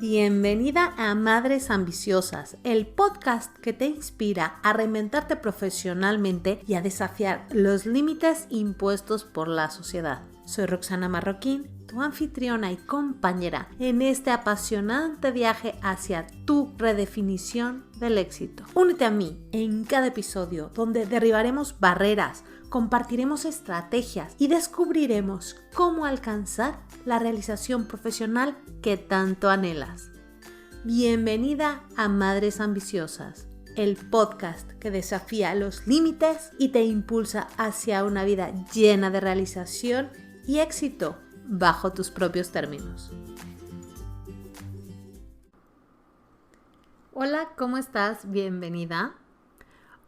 Bienvenida a Madres Ambiciosas, el podcast que te inspira a reinventarte profesionalmente y a desafiar los límites impuestos por la sociedad. Soy Roxana Marroquín, tu anfitriona y compañera en este apasionante viaje hacia tu redefinición del éxito. Únete a mí en cada episodio donde derribaremos barreras, compartiremos estrategias y descubriremos cómo alcanzar la realización profesional que tanto anhelas. Bienvenida a Madres Ambiciosas, el podcast que desafía los límites y te impulsa hacia una vida llena de realización y éxito bajo tus propios términos. Hola, ¿cómo estás? Bienvenida.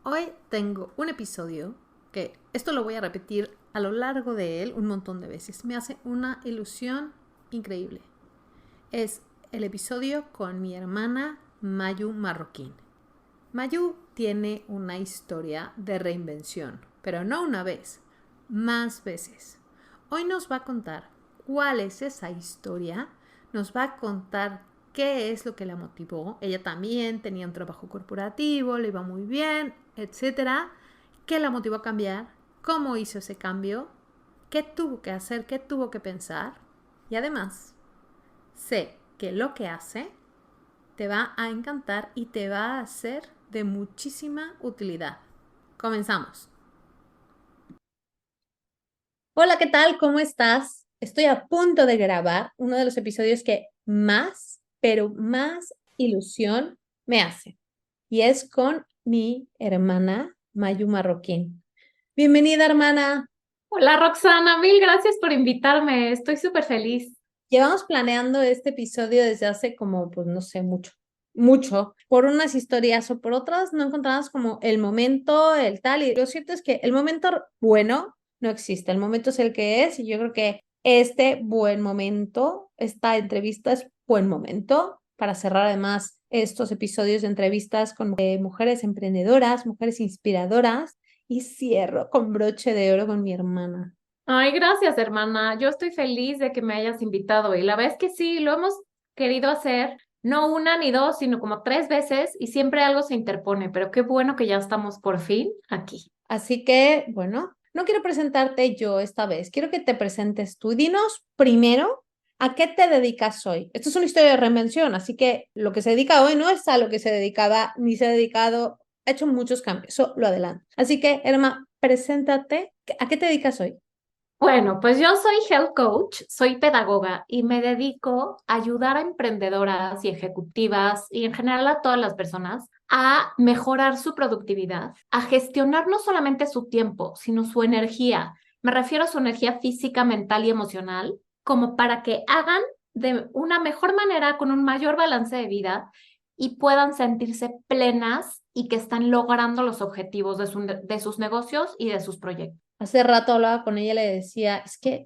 Hoy tengo un episodio que esto lo voy a repetir a lo largo de él un montón de veces. Me hace una ilusión increíble. Es el episodio con mi hermana Mayu Marroquín. Mayu tiene una historia de reinvención, pero no una vez, más veces. Hoy nos va a contar cuál es esa historia, nos va a contar qué es lo que la motivó. Ella también tenía un trabajo corporativo, le iba muy bien, etcétera. ¿Qué la motivó a cambiar? ¿Cómo hizo ese cambio? ¿Qué tuvo que hacer? ¿Qué tuvo que pensar? Y además, sé que lo que hace te va a encantar y te va a ser de muchísima utilidad. Comenzamos. Hola, ¿qué tal? ¿Cómo estás? Estoy a punto de grabar uno de los episodios que más, pero más ilusión me hace. Y es con mi hermana Mayu Marroquín. Bienvenida, hermana. Hola Roxana, mil gracias por invitarme, estoy súper feliz. Llevamos planeando este episodio desde hace como, pues no sé, mucho. Por unas historias o por otras no encontramos como el momento, el tal. Y lo cierto es que el momento bueno no existe. El momento es el que es y yo creo que este buen momento, esta entrevista es buen momento para cerrar además estos episodios de entrevistas con mujeres emprendedoras, mujeres inspiradoras y cierro con broche de oro con mi hermana. Ay, gracias hermana, yo estoy feliz de que me hayas invitado y la verdad es que sí, lo hemos querido hacer, no una ni dos, sino como 3 veces y siempre algo se interpone, pero qué bueno que ya estamos por fin aquí. Así que, bueno, no quiero presentarte yo esta vez, quiero que te presentes tú. Dinos primero a qué te dedicas hoy. Esto es una historia de reinvención, así que lo que se dedica hoy no es a lo que se dedicaba ni se ha dedicado, ha hecho muchos cambios, eso lo adelanto. Así que, Irma, preséntate, ¿a qué te dedicas hoy? Bueno, pues yo soy health coach, soy pedagoga y me dedico a ayudar a emprendedoras y ejecutivas y en general a todas las personas a mejorar su productividad, a gestionar no solamente su tiempo, sino su energía. Me refiero a su energía física, mental y emocional, como para que hagan de una mejor manera, con un mayor balance de vida y puedan sentirse plenas y que están logrando los objetivos de sus negocios y de sus proyectos. Hace rato hablaba con ella y le decía, es que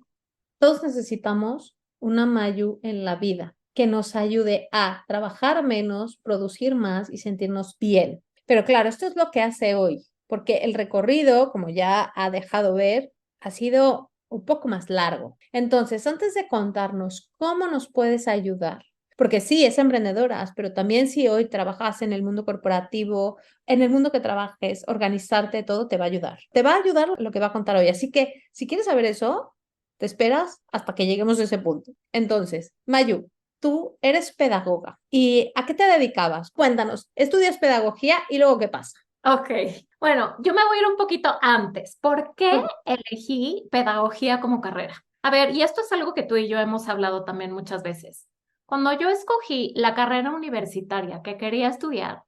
todos necesitamos una Mayu en la vida que nos ayude a trabajar menos, producir más y sentirnos bien. Pero claro, esto es lo que hace hoy, porque el recorrido, como ya ha dejado ver, ha sido un poco más largo. Entonces, antes de contarnos cómo nos puedes ayudar, porque sí, es emprendedoras, pero también si hoy trabajas en el mundo corporativo, en el mundo que trabajes, organizarte, todo te va a ayudar. Te va a ayudar lo que va a contar hoy. Así que si quieres saber eso, te esperas hasta que lleguemos a ese punto. Entonces, Mayu, tú eres pedagoga. ¿Y a qué te dedicabas? Cuéntanos, estudias pedagogía y luego qué pasa. Ok, bueno, yo me voy a ir un poquito antes. ¿Por qué Ok. elegí pedagogía como carrera? A ver, y esto es algo que tú y yo hemos hablado también muchas veces. Cuando yo escogí la carrera universitaria que quería estudiar,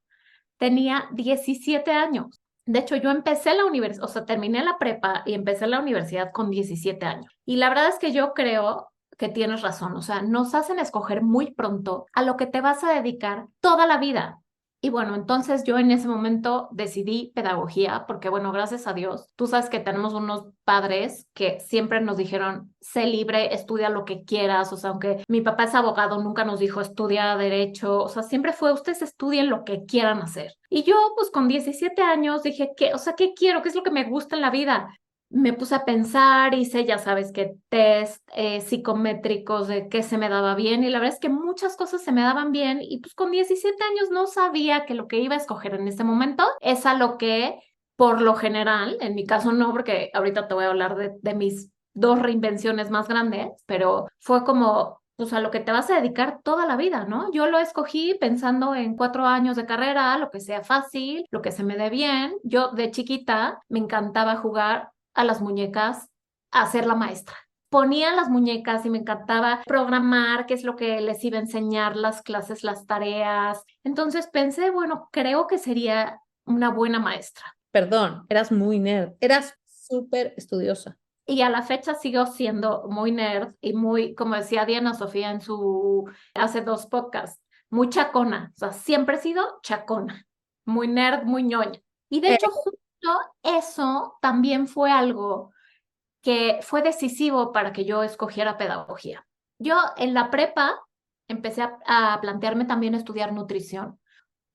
tenía 17 años. De hecho, yo empecé la universidad, o sea, terminé la prepa y empecé la universidad con 17 años. Y la verdad es que yo creo que tienes razón, o sea, nos hacen escoger muy pronto a lo que te vas a dedicar toda la vida. Y bueno, entonces yo en ese momento decidí pedagogía porque, bueno, gracias a Dios, tú sabes que tenemos unos padres que siempre nos dijeron, sé libre, estudia lo que quieras, o sea, aunque mi papá es abogado, nunca nos dijo estudia derecho, o sea, siempre fue, ustedes estudien lo que quieran hacer. Y yo, pues con 17 años dije, ¿qué? O sea, ¿qué quiero? ¿Qué es lo que me gusta en la vida? me puse a pensar, hice, ya sabes, que test psicométricos de qué se me daba bien y la verdad es que muchas cosas se me daban bien y pues con 17 años no sabía que lo que iba a escoger en ese momento es a lo que por lo general, en mi caso no, porque ahorita te voy a hablar de mis dos reinvenciones más grandes, pero fue como pues a lo que te vas a dedicar toda la vida, ¿no? Yo lo escogí pensando en 4 años de carrera, lo que sea fácil, lo que se me dé bien. Yo de chiquita me encantaba jugar a las muñecas a ser la maestra. Ponía las muñecas y me encantaba programar qué es lo que les iba a enseñar, las clases, las tareas. Entonces pensé, bueno, creo que sería una buena maestra. Perdón, eras muy nerd, eras súper estudiosa. Y a la fecha sigo siendo muy nerd y muy, como decía Diana Sofía en su, hace 2 podcasts, muy chacona. O sea, siempre he sido chacona, muy nerd, muy ñoña. Y de Eh, hecho, justo eso también fue algo que fue decisivo para que yo escogiera pedagogía. Yo en la prepa empecé a plantearme también estudiar nutrición.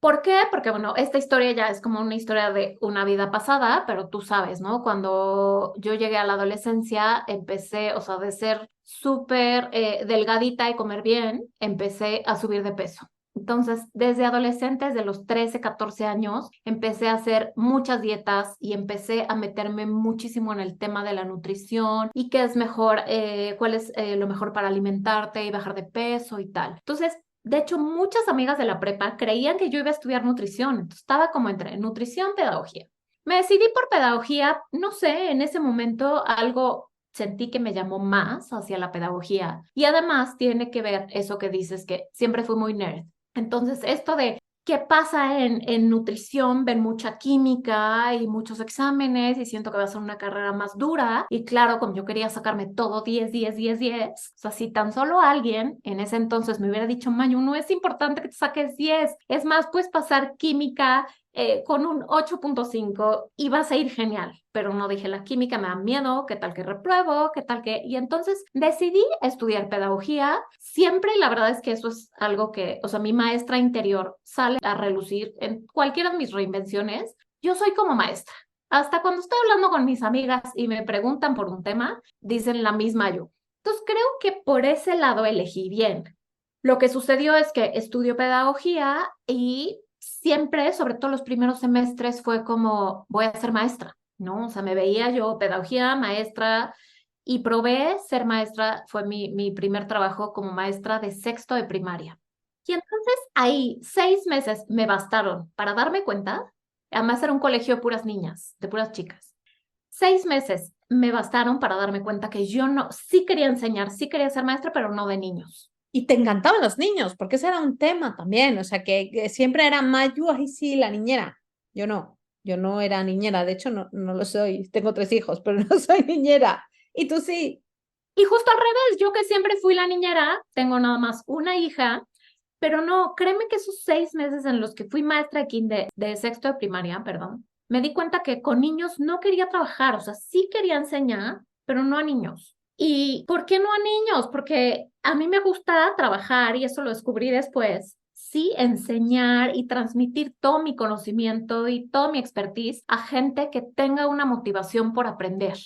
¿Por qué? Porque, bueno, esta historia ya es como una historia de una vida pasada, pero tú sabes, ¿no? Cuando yo llegué a la adolescencia, empecé, o sea, de ser súper delgadita y comer bien, empecé a subir de peso. Entonces, desde adolescente, desde los 13, 14 años, empecé a hacer muchas dietas y empecé a meterme muchísimo en el tema de la nutrición y qué es mejor, cuál es lo mejor para alimentarte y bajar de peso y tal. Entonces, de hecho, muchas amigas de la prepa creían que yo iba a estudiar nutrición, entonces estaba como entre nutrición, pedagogía. Me decidí por pedagogía, no sé, en ese momento algo sentí que me llamó más hacia la pedagogía y además tiene que ver eso que dices que siempre fui muy nerd. Entonces, esto de qué pasa en nutrición, ven mucha química y muchos exámenes y siento que va a ser una carrera más dura. Y claro, como yo quería sacarme todo 10, 10, 10, 10, o sea, si tan solo alguien en ese entonces me hubiera dicho, Mayu, no es importante que te saques 10, es más, puedes pasar química con un 8.5 y vas a ir genial. Pero no dije, la química me da miedo, qué tal que repruebo, qué tal que... Y entonces decidí estudiar pedagogía siempre y la verdad es que eso es algo que, o sea, mi maestra interior sale a relucir en cualquiera de mis reinvenciones. Yo soy como maestra. Hasta cuando estoy hablando con mis amigas y me preguntan por un tema, dicen la misma yo. Entonces creo que por ese lado elegí bien. Lo que sucedió es que estudio pedagogía y siempre, sobre todo los primeros semestres, fue como, voy a ser maestra, ¿no? O sea, me veía yo pedagogía, maestra, y probé ser maestra, fue mi primer trabajo como maestra de sexto de primaria. Y entonces ahí 6 meses me bastaron para darme cuenta, además era un colegio de puras niñas, de puras chicas. 6 meses me bastaron para darme cuenta que yo no, sí quería enseñar, sí quería ser maestra, pero no de niños. y te encantaban los niños, porque ese era un tema también, o sea, que siempre era Mayu, ay, sí, la niñera. Yo no era niñera, de hecho no lo soy, tengo 3 hijos, pero no soy niñera. Y tú sí. Y justo al revés, yo que siempre fui la niñera, tengo nada más una hija, pero no, créeme que esos 6 meses en los que fui maestra de de sexto de primaria, perdón, me di cuenta que con niños no quería trabajar, o sea, sí quería enseñar, pero no a niños. ¿Y por qué no a niños? Porque a mí me gusta trabajar y eso lo descubrí después. Sí, enseñar y transmitir todo mi conocimiento y toda mi expertise a gente que tenga una motivación por aprender.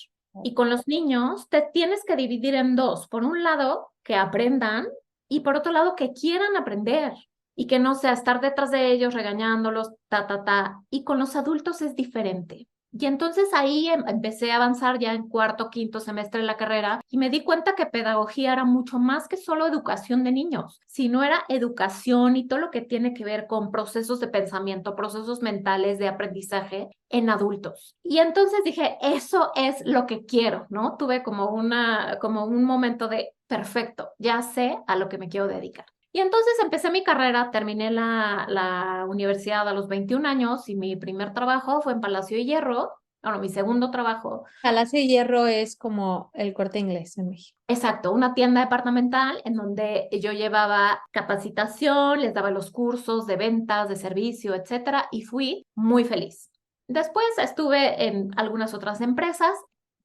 Y con los niños te tienes que dividir en dos. Por un lado, que aprendan y por otro lado, que quieran aprender y que no sea estar detrás de ellos regañándolos, ta, ta, ta. Y con los adultos es diferente. Y entonces ahí empecé a avanzar ya en cuarto, quinto semestre de la carrera y me di cuenta que pedagogía era mucho más que solo educación de niños, sino era educación y todo lo que tiene que ver con procesos de pensamiento, procesos mentales de aprendizaje en adultos. Y entonces dije, eso es lo que quiero, ¿no? Tuve como un momento de perfecto, ya sé a lo que me quiero dedicar. Y entonces empecé mi carrera, terminé la universidad a los 21 años y mi primer trabajo fue en Palacio de Hierro, bueno, mi segundo trabajo. Palacio de Hierro es como el Corte Inglés en México. Exacto, una tienda departamental en donde yo llevaba capacitación, les daba los cursos de ventas, de servicio, etcétera, y fui muy feliz. Después estuve en algunas otras empresas.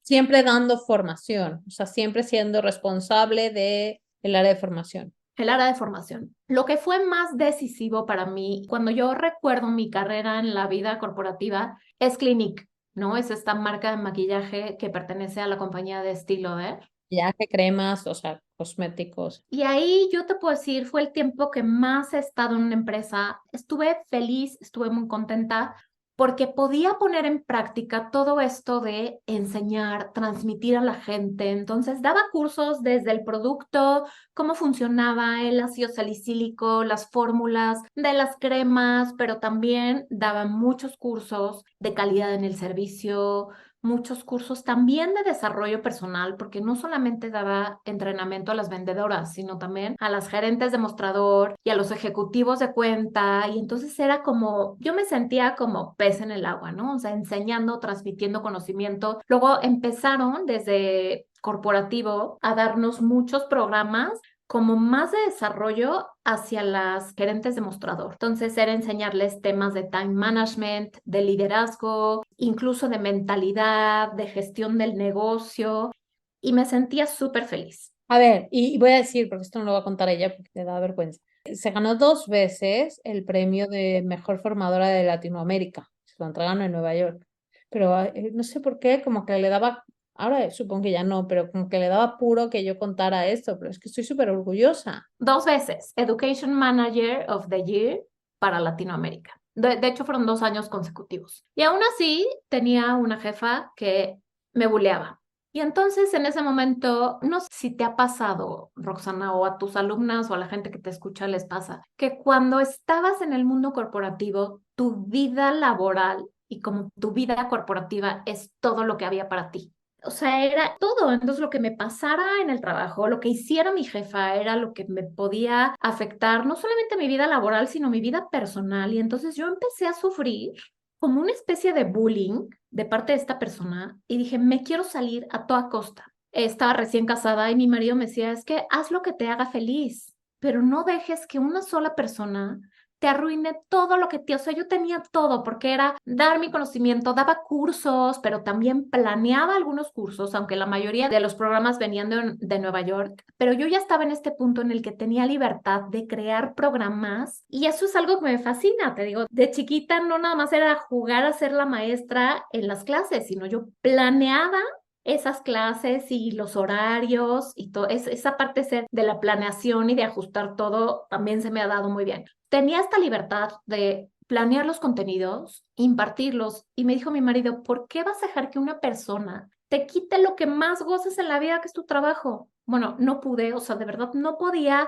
Siempre dando formación, o sea, siempre siendo responsable de el área de formación. El área de formación. Lo que fue más decisivo para mí cuando yo recuerdo mi carrera en la vida corporativa es Clinique. ¿no? Es esta marca de maquillaje que pertenece a la compañía de Estée Lauder. Viaje, cremas, o sea, cosméticos. Y ahí yo te puedo decir, fue el tiempo que más he estado en una empresa. Estuve feliz, estuve muy contenta porque podía poner en práctica todo esto de enseñar, transmitir a la gente. Entonces daba cursos desde el producto, cómo funcionaba el ácido salicílico, las fórmulas de las cremas, pero también daba muchos cursos de calidad en el servicio, muchos cursos también de desarrollo personal, porque no solamente daba entrenamiento a las vendedoras, sino también a las gerentes de mostrador y a los ejecutivos de cuenta. Y entonces era como, yo me sentía como pez en el agua, ¿no? O sea, enseñando, transmitiendo conocimiento. Luego empezaron desde corporativo a darnos muchos programas como más de desarrollo hacia las gerentes de mostrador. Entonces era enseñarles temas de time management, de liderazgo, incluso de mentalidad, de gestión del negocio, y me sentía súper feliz. A ver, y voy a decir, porque esto no lo va a contar ella porque le da vergüenza. Se ganó 2 veces el premio de mejor formadora de Latinoamérica. Se lo entregaron en Nueva York. Pero no sé por qué, como que le daba, ahora supongo que ya no, pero como que le daba apuro que yo contara esto, pero es que estoy súper orgullosa. 2 veces, Education Manager of the Year para Latinoamérica. De hecho, fueron 2 años consecutivos. Y aún así, tenía una jefa que me buleaba. Y entonces, en ese momento, no sé si te ha pasado, Roxana, o a tus alumnas o a la gente que te escucha les pasa, que cuando estabas en el mundo corporativo, tu vida laboral y como tu vida corporativa es todo lo que había para ti. O sea, era todo. Entonces, lo que me pasara en el trabajo, lo que hiciera mi jefa, era lo que me podía afectar, no solamente mi vida laboral, sino mi vida personal. Y entonces yo empecé a sufrir como una especie de bullying de parte de esta persona y dije, me quiero salir a toda costa. Estaba recién casada y mi marido me decía, es que haz lo que te haga feliz, pero no dejes que una sola persona te arruiné todo lo que te, o sea, yo tenía todo porque era dar mi conocimiento, daba cursos, pero también planeaba algunos cursos, aunque la mayoría de los programas venían de Nueva York, pero yo ya estaba en este punto en el que tenía libertad de crear programas y eso es algo que me fascina, te digo, de chiquita no nada más era jugar a ser la maestra en las clases, sino yo planeaba esas clases y los horarios y todo, esa parte de la planeación y de ajustar todo también se me ha dado muy bien. Tenía esta libertad de planear los contenidos, impartirlos, y me dijo mi marido, ¿por qué vas a dejar que una persona te quite lo que más gozas en la vida, que es tu trabajo? Bueno, no pude, o sea, de verdad no podía.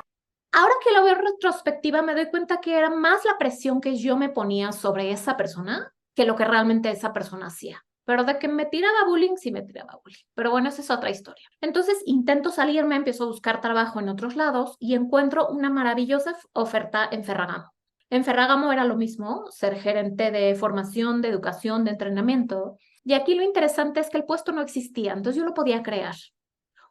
Ahora que lo veo en retrospectiva, me doy cuenta que era más la presión que yo me ponía sobre esa persona que lo que realmente esa persona hacía. Pero de que me tiraba bullying, sí me tiraba bullying. Pero bueno, esa es otra historia. Entonces intento salirme, empiezo a buscar trabajo en otros lados y encuentro una maravillosa oferta en Ferragamo. En Ferragamo era lo mismo, ser gerente de formación, de educación, de entrenamiento. Y aquí lo interesante es que el puesto no existía, entonces yo lo podía crear.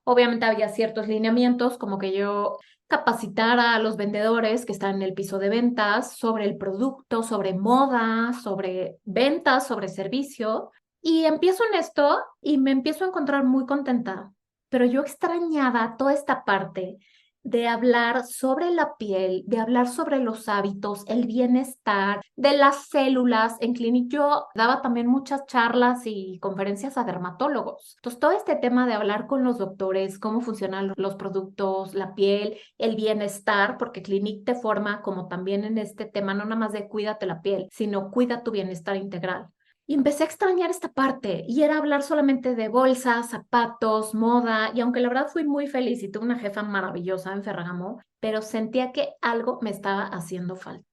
Obviamente había ciertos lineamientos, como que yo capacitara a los vendedores que están en el piso de ventas sobre el producto, sobre moda, sobre ventas, sobre servicio. Y empiezo en esto y me empiezo a encontrar muy contenta, pero yo extrañaba toda esta parte de hablar sobre la piel, de hablar sobre los hábitos, el bienestar, de las células. En Clinic yo daba también muchas charlas y conferencias a dermatólogos. Entonces, todo este tema de hablar con los doctores, cómo funcionan los productos, la piel, el bienestar, porque Clinic te forma como también en este tema, no nada más de cuídate la piel, sino cuida tu bienestar integral. Y empecé a extrañar esta parte y era hablar solamente de bolsas, zapatos, moda. Y aunque la verdad fui muy feliz y tuve una jefa maravillosa en Ferragamo, pero sentía que algo me estaba haciendo falta.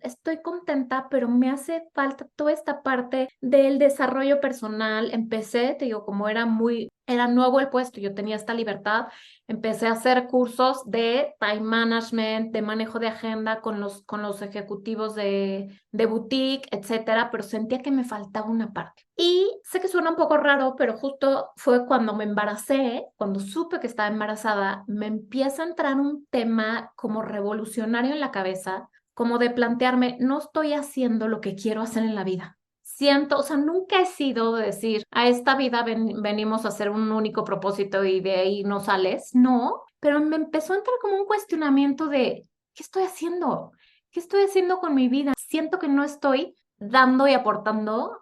Estoy contenta, pero me hace falta toda esta parte del desarrollo personal. Empecé, te digo, como era nuevo el puesto, yo tenía esta libertad, empecé a hacer cursos de time management, de manejo de agenda con los ejecutivos de boutique, etcétera, pero sentía que me faltaba una parte. Y sé que suena un poco raro, pero justo fue cuando me embaracé, cuando supe que estaba embarazada, me empieza a entrar un tema como revolucionario en la cabeza, como de plantearme, no estoy haciendo lo que quiero hacer en la vida. Siento, o sea, nunca he sido de decir, a esta vida venimos a hacer un único propósito y de ahí no sales. No, pero me empezó a entrar como un cuestionamiento de, ¿qué estoy haciendo? ¿Qué estoy haciendo con mi vida? Siento que no estoy dando y aportando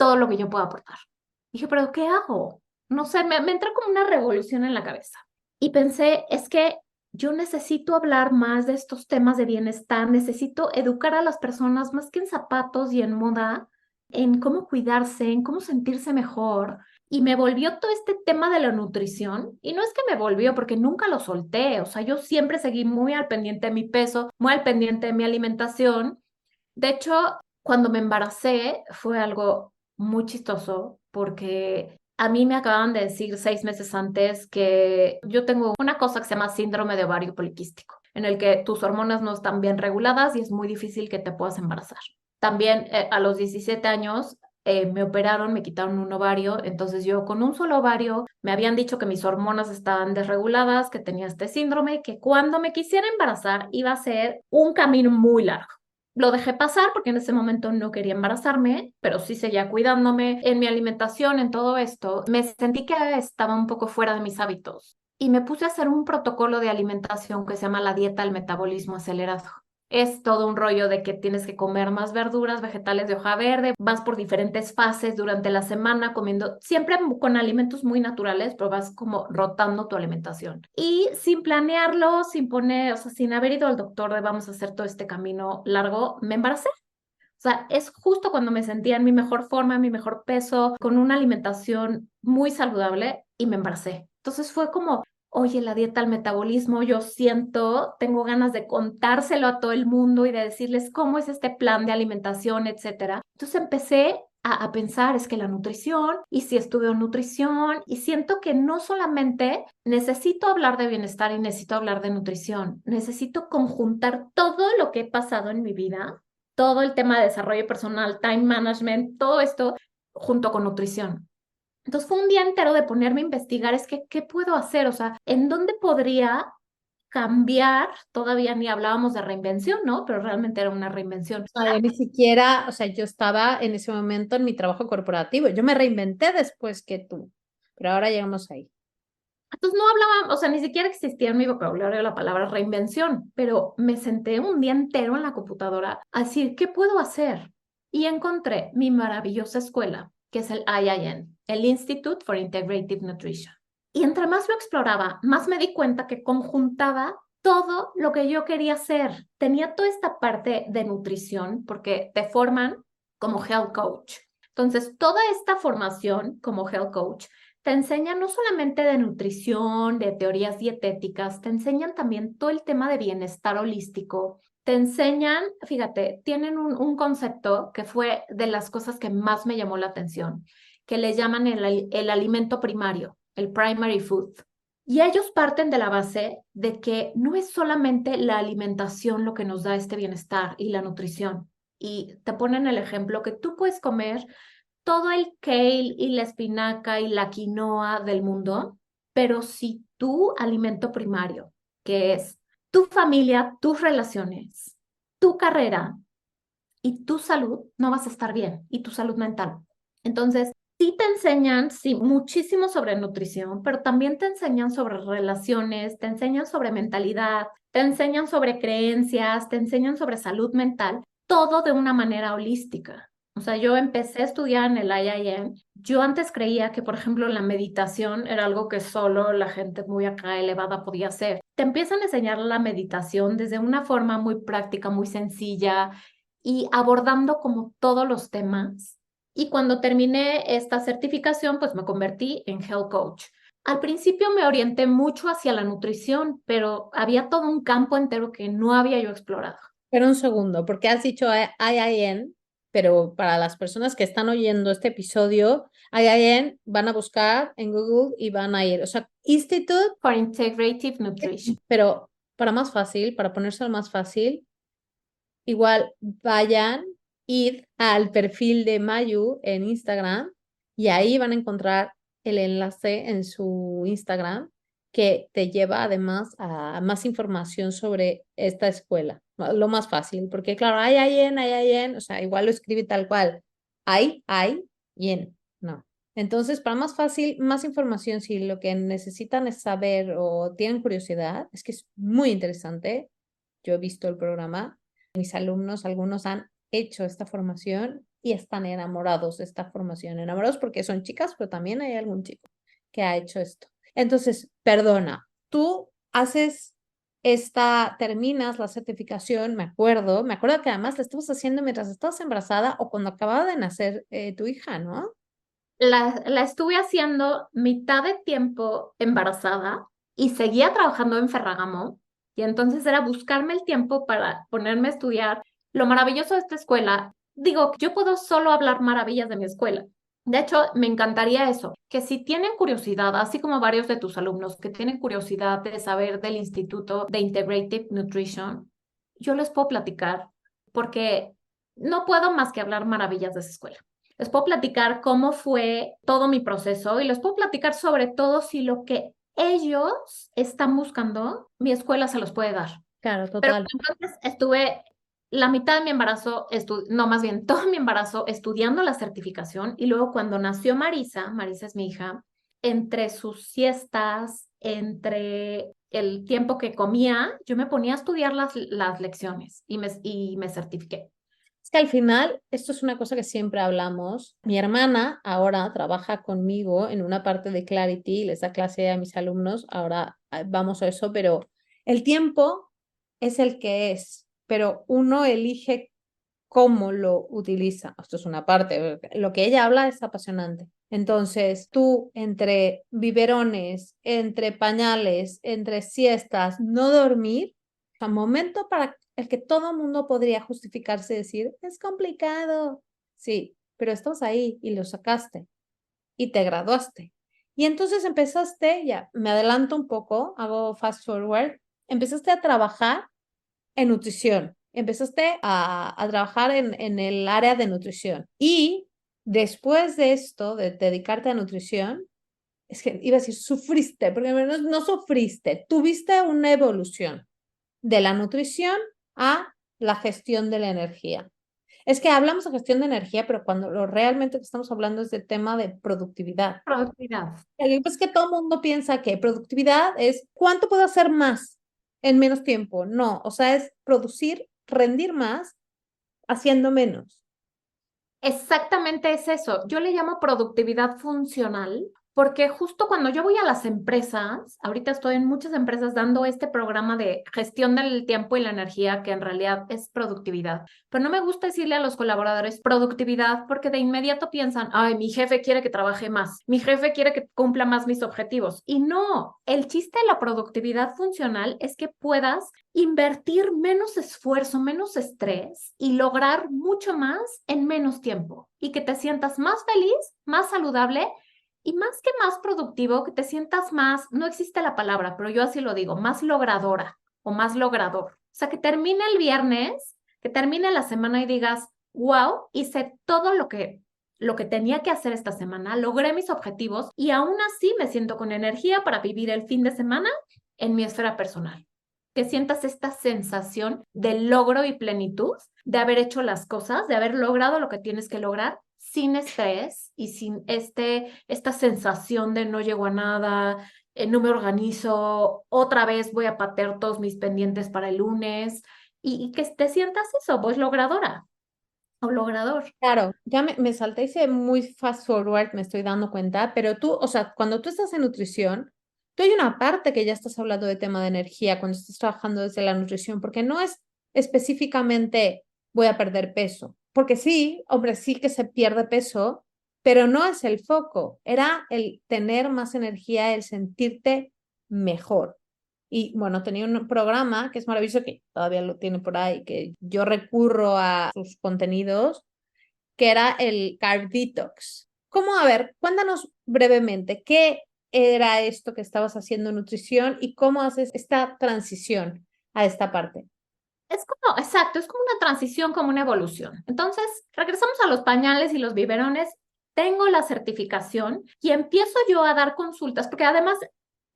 todo lo que yo pueda aportar. Dije, pero ¿qué hago? No sé, me entró como una revolución en la cabeza. Y pensé, es que yo necesito hablar más de estos temas de bienestar, necesito educar a las personas más que en zapatos y en moda, en cómo cuidarse, en cómo sentirse mejor. Y me volvió todo este tema de la nutrición. Y no es que me volvió porque nunca lo solté. O sea, yo siempre seguí muy al pendiente de mi peso, muy al pendiente de mi alimentación. De hecho, cuando me embaracé fue algo muy chistoso porque a mí me acababan de decir 6 meses antes que yo tengo una cosa que se llama síndrome de ovario poliquístico, en el que tus hormonas no están bien reguladas y es muy difícil que te puedas embarazar. También a los 17 años me operaron, me quitaron un ovario, entonces yo con un solo ovario me habían dicho que mis hormonas estaban desreguladas, que tenía este síndrome, y que cuando me quisiera embarazar iba a ser un camino muy largo. Lo dejé pasar porque en ese momento no quería embarazarme, pero sí seguía cuidándome en mi alimentación, en todo esto. Me sentí que estaba un poco fuera de mis hábitos y me puse a hacer un protocolo de alimentación que se llama la dieta al metabolismo acelerado. Es todo un rollo de que tienes que comer más verduras, vegetales de hoja verde, vas por diferentes fases durante la semana comiendo, siempre con alimentos muy naturales, pero vas como rotando tu alimentación. Y sin planearlo, sin poner, o sea, sin haber ido al doctor de vamos a hacer todo este camino largo, me embaracé. O sea, es justo cuando me sentía en mi mejor forma, en mi mejor peso, con una alimentación muy saludable y me embaracé. Entonces fue como, oye, la dieta al metabolismo, yo siento, tengo ganas de contárselo a todo el mundo y de decirles cómo es este plan de alimentación, etcétera. Entonces empecé a pensar, es que la nutrición, y si estudio nutrición, y siento que no solamente necesito hablar de bienestar y necesito hablar de nutrición, necesito conjuntar todo lo que he pasado en mi vida, todo el tema de desarrollo personal, time management, todo esto junto con nutrición. Entonces fue un día entero de ponerme a investigar, es que, ¿qué puedo hacer? O sea, ¿en dónde podría cambiar? Todavía ni hablábamos de reinvención, ¿no? Pero realmente era una reinvención. O sea, yo ni siquiera, o sea, yo estaba en ese momento en mi trabajo corporativo. Yo me reinventé después que tú, pero ahora llegamos ahí. Entonces no hablaba, o sea, ni siquiera existía en mi vocabulario la palabra reinvención, pero me senté un día entero en la computadora a decir, ¿qué puedo hacer? Y encontré mi maravillosa escuela, que es el IIN, el Institute for Integrative Nutrition. Y entre más lo exploraba, más me di cuenta que conjuntaba todo lo que yo quería hacer. Tenía toda esta parte de nutrición, porque te forman como health coach. Entonces, toda esta formación como health coach te enseñan no solamente de nutrición, de teorías dietéticas, te enseñan también todo el tema de bienestar holístico. Te enseñan, fíjate, tienen un concepto que fue de las cosas que más me llamó la atención, que le llaman el alimento primario, el primary food. Y ellos parten de la base de que no es solamente la alimentación lo que nos da este bienestar y la nutrición. Y te ponen el ejemplo que tú puedes comer todo el kale y la espinaca y la quinoa del mundo, pero si tu alimento primario, que es tu familia, tus relaciones, tu carrera y tu salud, no vas a estar bien, y tu salud mental. Entonces, sí te enseñan, sí, muchísimo sobre nutrición, pero también te enseñan sobre relaciones, te enseñan sobre mentalidad, te enseñan sobre creencias, te enseñan sobre salud mental, todo de una manera holística. O sea, yo empecé a estudiar en el IIM. Yo antes creía que, por ejemplo, la meditación era algo que solo la gente muy acá elevada podía hacer. Te empiezan a enseñar la meditación desde una forma muy práctica, muy sencilla y abordando como todos los temas. Y cuando terminé esta certificación, pues me convertí en health coach. Al principio me orienté mucho hacia la nutrición, pero había todo un campo entero que no había yo explorado. Pero un segundo, porque has dicho IIN, pero para las personas que están oyendo este episodio, IIN van a buscar en Google y van a ir, o sea, Institute, For Integrative Nutrition. pero para más fácil, para ponérselo más fácil, igual vayan, id al perfil de Mayu en Instagram y ahí van a encontrar el enlace en su Instagram que te lleva además a más información sobre esta escuela. Lo más fácil, porque claro, hay, o sea, igual lo escribe tal cual. Hay, yen, no. Entonces, para más fácil, más información, si lo que necesitan es saber o tienen curiosidad, es que es muy interesante. Yo he visto el programa, mis alumnos, algunos han hecho esta formación y están enamorados de esta formación. Enamorados porque son chicas, pero también hay algún chico que ha hecho esto. Entonces, perdona, tú haces terminas la certificación, me acuerdo que además la estabas haciendo mientras estabas embarazada o cuando acababa de nacer tu hija, ¿no? La estuve haciendo mitad de tiempo embarazada y seguía trabajando en Ferragamo. Y entonces era buscarme el tiempo para ponerme a estudiar. Lo maravilloso de esta escuela, digo, yo puedo solo hablar maravillas de mi escuela. De hecho, me encantaría eso, que si tienen curiosidad, así como varios de tus alumnos que tienen curiosidad de saber del Instituto de Integrative Nutrition, yo les puedo platicar porque no puedo más que hablar maravillas de esa escuela. Les puedo platicar cómo fue todo mi proceso y les puedo platicar sobre todo si lo que ellos están buscando, mi escuela se los puede dar. Claro, Pero total. entonces estuve la mitad de mi embarazo, no, más bien todo mi embarazo estudiando la certificación y luego cuando nació Marisa, Marisa es mi hija, entre sus siestas, entre el tiempo que comía, yo me ponía a estudiar las lecciones y me certifiqué. Es que al final, esto es una cosa que siempre hablamos. Mi hermana ahora trabaja conmigo en una parte de Clarity, les da clase a mis alumnos, ahora vamos a eso, pero el tiempo es el que es, pero uno elige cómo lo utiliza. Esto es una parte, lo que ella habla es apasionante. Entonces, tú entre biberones, entre pañales, entre siestas, no dormir, o sea, momento para el que todo el mundo podría justificarse y decir, es complicado. Sí, pero estás ahí y lo sacaste y te graduaste. Y entonces empezaste, ya me adelanto un poco, hago fast forward, empezaste a trabajar en nutrición. Empezaste a trabajar en el área de nutrición. Y después de esto, de dedicarte a nutrición, es que iba a decir, sufriste, porque no sufriste, tuviste una evolución de la nutrición a la gestión de la energía. Es que hablamos de gestión de energía, pero cuando lo realmente que estamos hablando es de tema de productividad. Productividad. Es que todo el mundo piensa que productividad es cuánto puedo hacer más en menos tiempo. No, o sea, es producir, rendir más haciendo menos. Exactamente es eso. Yo le llamo productividad funcional porque justo cuando yo voy a las empresas, ahorita estoy en muchas empresas dando este programa de gestión del tiempo y la energía, que en realidad es productividad. Pero no me gusta decirle a los colaboradores productividad porque de inmediato piensan, ay, mi jefe quiere que trabaje más, mi jefe quiere que cumpla más mis objetivos. Y no, el chiste de la productividad funcional es que puedas invertir menos esfuerzo, menos estrés y lograr mucho más en menos tiempo y que te sientas más feliz, más saludable y más que más productivo, que te sientas más, no existe la palabra, pero yo así lo digo, más logradora o más logrador. O sea, que termine el viernes, que termine la semana y digas, wow, hice todo lo que tenía que hacer esta semana, logré mis objetivos y aún así me siento con energía para vivir el fin de semana en mi esfera personal. Que sientas esta sensación de logro y plenitud, de haber hecho las cosas, de haber logrado lo que tienes que lograr sin estrés y sin esta sensación de no llego a nada, no me organizo, otra vez voy a patear todos mis pendientes para el lunes y que te sientas eso, pues logradora o logrador. Claro, ya me salté ese muy fast forward, me estoy dando cuenta, pero tú, o sea, cuando tú estás en nutrición, tú hay una parte que ya estás hablando de tema de energía cuando estás trabajando desde la nutrición, porque no es específicamente voy a perder peso, porque sí, hombre, sí que se pierde peso, pero no es el foco, era el tener más energía, el sentirte mejor. Y bueno, tenía un programa que es maravilloso, que todavía lo tiene por ahí, que yo recurro a sus contenidos, que era el Carb Detox. ¿Cómo? A ver, cuéntanos brevemente, ¿qué era esto que estabas haciendo en nutrición y cómo haces esta transición a esta parte? Es como, exacto, es como una transición, como una evolución. Entonces, regresamos a los pañales y los biberones. Tengo la certificación y empiezo yo a dar consultas, porque además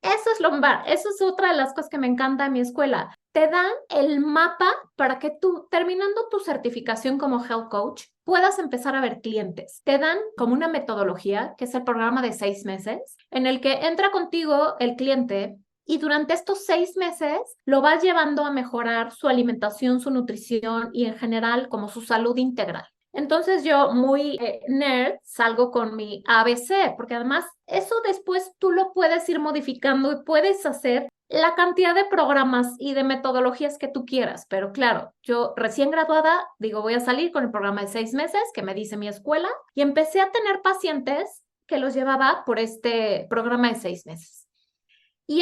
eso es eso es otra de las cosas que me encanta de mi escuela. Te dan el mapa para que tú, terminando tu certificación como health coach, puedas empezar a ver clientes. Te dan como una metodología, que es el programa de 6 meses, en el que entra contigo el cliente y durante estos 6 meses lo vas llevando a mejorar su alimentación, su nutrición y en general como su salud integral. Entonces yo muy nerd salgo con mi ABC, porque además eso después tú lo puedes ir modificando y puedes hacer la cantidad de programas y de metodologías que tú quieras. Pero claro, yo recién graduada, digo, voy a salir con el programa de 6 meses que me dice mi escuela y empecé a tener pacientes que los llevaba por este programa de 6 meses. Y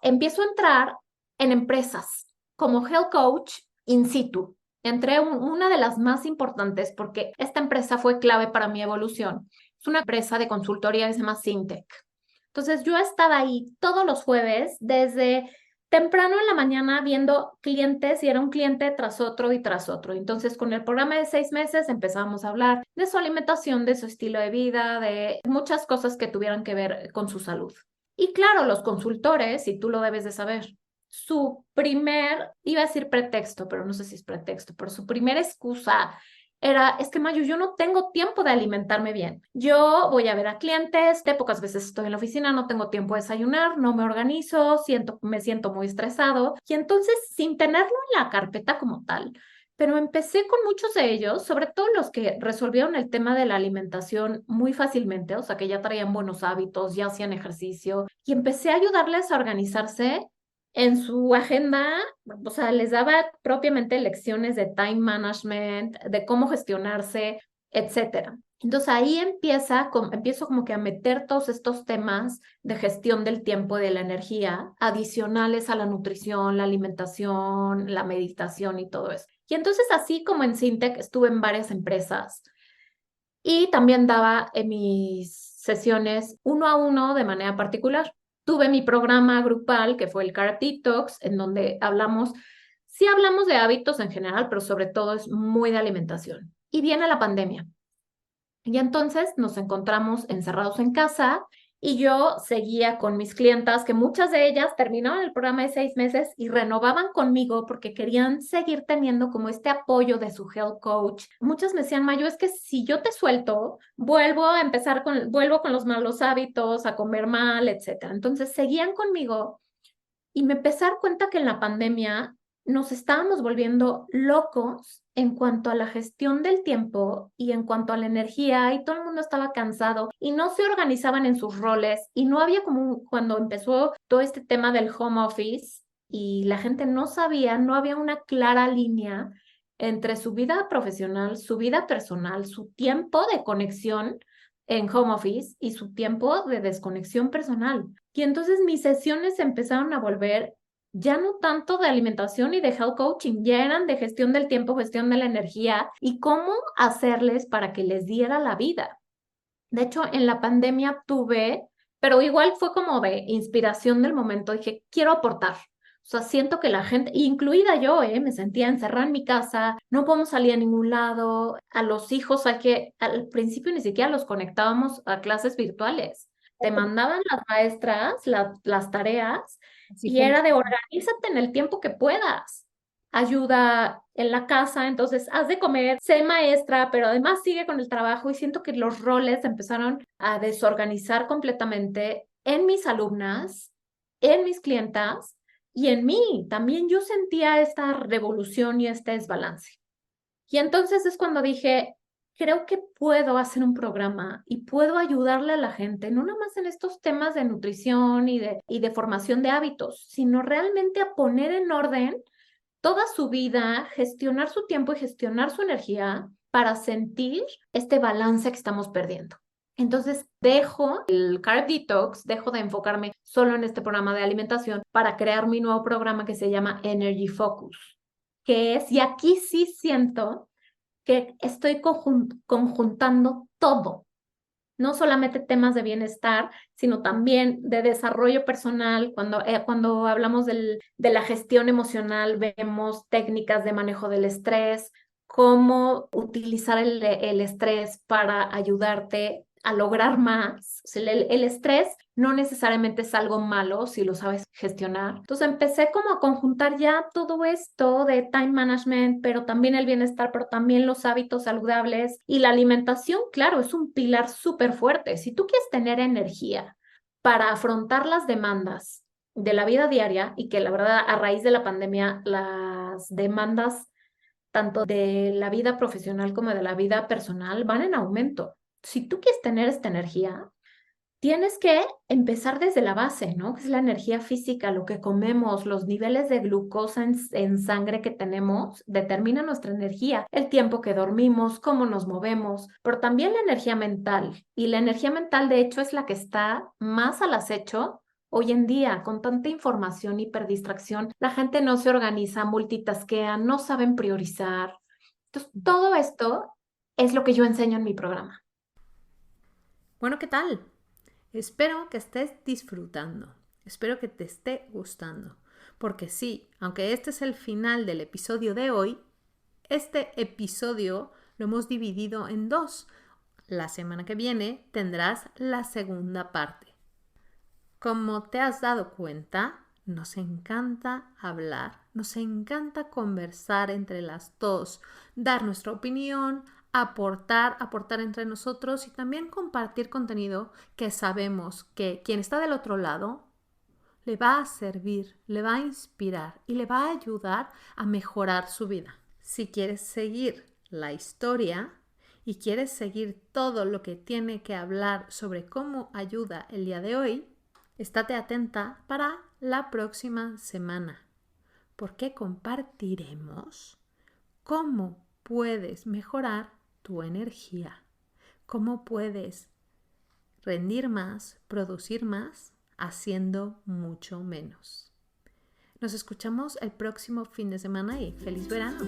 empiezo a entrar en empresas como Health Coach in situ. Entré en una de las más importantes porque esta empresa fue clave para mi evolución. Es una empresa de consultoría que se llama Syntec. Entonces yo estaba ahí todos los jueves desde temprano en la mañana viendo clientes y era un cliente tras otro y tras otro. Entonces con el programa de 6 meses empezamos a hablar de su alimentación, de su estilo de vida, de muchas cosas que tuvieran que ver con su salud. Y claro, los consultores, y tú lo debes de saber, iba a decir pretexto, pero no sé si es pretexto, pero su primera excusa era, es que Mayu, yo no tengo tiempo de alimentarme bien. Yo voy a ver a clientes, de pocas veces estoy en la oficina, no tengo tiempo de desayunar, no me organizo, me siento muy estresado. Y entonces, sin tenerlo en la carpeta como tal, pero empecé con muchos de ellos, sobre todo los que resolvieron el tema de la alimentación muy fácilmente, o sea, que ya traían buenos hábitos, ya hacían ejercicio, y empecé a ayudarles a organizarse en su agenda, o sea, les daba propiamente lecciones de time management, de cómo gestionarse, etcétera. Entonces ahí empiezo como que a meter todos estos temas de gestión del tiempo y de la energía adicionales a la nutrición, la alimentación, la meditación y todo eso. Y entonces así como en Syntec estuve en varias empresas y también daba en mis sesiones uno a uno de manera particular. Tuve mi programa grupal que fue el Carb Detox, en donde sí hablamos de hábitos en general, pero sobre todo es muy de alimentación. Y viene la pandemia. Y entonces nos encontramos encerrados en casa y yo seguía con mis clientas, que muchas de ellas terminaban el programa de 6 meses y renovaban conmigo porque querían seguir teniendo como este apoyo de su health coach. Muchas me decían, Mayo, es que si yo te suelto, vuelvo con los malos hábitos, a comer mal, etcétera. Entonces seguían conmigo y me empecé a dar cuenta que en la pandemia nos estábamos volviendo locos en cuanto a la gestión del tiempo y en cuanto a la energía y todo el mundo estaba cansado y no se organizaban en sus roles y no había cuando empezó todo este tema del home office y la gente no sabía, no había una clara línea entre su vida profesional, su vida personal, su tiempo de conexión en home office y su tiempo de desconexión personal. Y entonces mis sesiones se empezaron a volver ya no tanto de alimentación y de health coaching, ya eran de gestión del tiempo, gestión de la energía y cómo hacerles para que les diera la vida. De hecho, en la pandemia pero igual fue como de inspiración del momento, dije, quiero aportar. O sea, siento que la gente, incluida yo, me sentía encerrada en mi casa, no podemos salir a ningún lado, a los hijos al principio ni siquiera los conectábamos a clases virtuales. Te mandaban las maestras las tareas Así y fue. era de organízate en el tiempo que puedas. Ayuda en la casa, entonces haz de comer, sé maestra, pero además sigue con el trabajo y siento que los roles empezaron a desorganizar completamente en mis alumnas, en mis clientas y en mí. También yo sentía esta revolución y este desbalance. Y entonces es cuando dije, creo que puedo hacer un programa y puedo ayudarle a la gente, no nada más en estos temas de nutrición y de formación de hábitos, sino realmente a poner en orden toda su vida, gestionar su tiempo y gestionar su energía para sentir este balance que estamos perdiendo. Entonces dejo el Carb Detox, dejo de enfocarme solo en este programa de alimentación para crear mi nuevo programa que se llama Energy Focus, y aquí sí siento que estoy conjuntando todo, no solamente temas de bienestar, sino también de desarrollo personal. Cuando hablamos de la gestión emocional, vemos técnicas de manejo del estrés, cómo utilizar el estrés para ayudarte a lograr más. O sea, el estrés no necesariamente es algo malo si lo sabes gestionar. Entonces empecé como a conjuntar ya todo esto de time management, pero también el bienestar, pero también los hábitos saludables y la alimentación, claro, es un pilar súper fuerte. Si tú quieres tener energía para afrontar las demandas de la vida diaria y que la verdad a raíz de la pandemia las demandas tanto de la vida profesional como de la vida personal, van en aumento. Si tú quieres tener esta energía, tienes que empezar desde la base, ¿no? Que es la energía física, lo que comemos, los niveles de glucosa en sangre que tenemos, determinan nuestra energía, el tiempo que dormimos, cómo nos movemos, pero también la energía mental. Y la energía mental, de hecho, es la que está más al acecho hoy en día, con tanta información, hiperdistracción. La gente no se organiza, multitaskea, no saben priorizar. Entonces, todo esto es lo que yo enseño en mi programa. Bueno, ¿qué tal? Espero que estés disfrutando, espero que te esté gustando, porque sí, aunque este es el final del episodio de hoy, este episodio lo hemos dividido en dos. La semana que viene tendrás la segunda parte. Como te has dado cuenta, nos encanta hablar, nos encanta conversar entre las dos, dar nuestra opinión, aportar entre nosotros y también compartir contenido que sabemos que quien está del otro lado le va a servir, le va a inspirar y le va a ayudar a mejorar su vida. Si quieres seguir la historia y quieres seguir todo lo que tiene que hablar sobre cómo ayuda el día de hoy, estate atenta para la próxima semana, porque compartiremos cómo puedes mejorar tu energía, cómo puedes rendir más, producir más, haciendo mucho menos. Nos escuchamos el próximo fin de semana y feliz verano.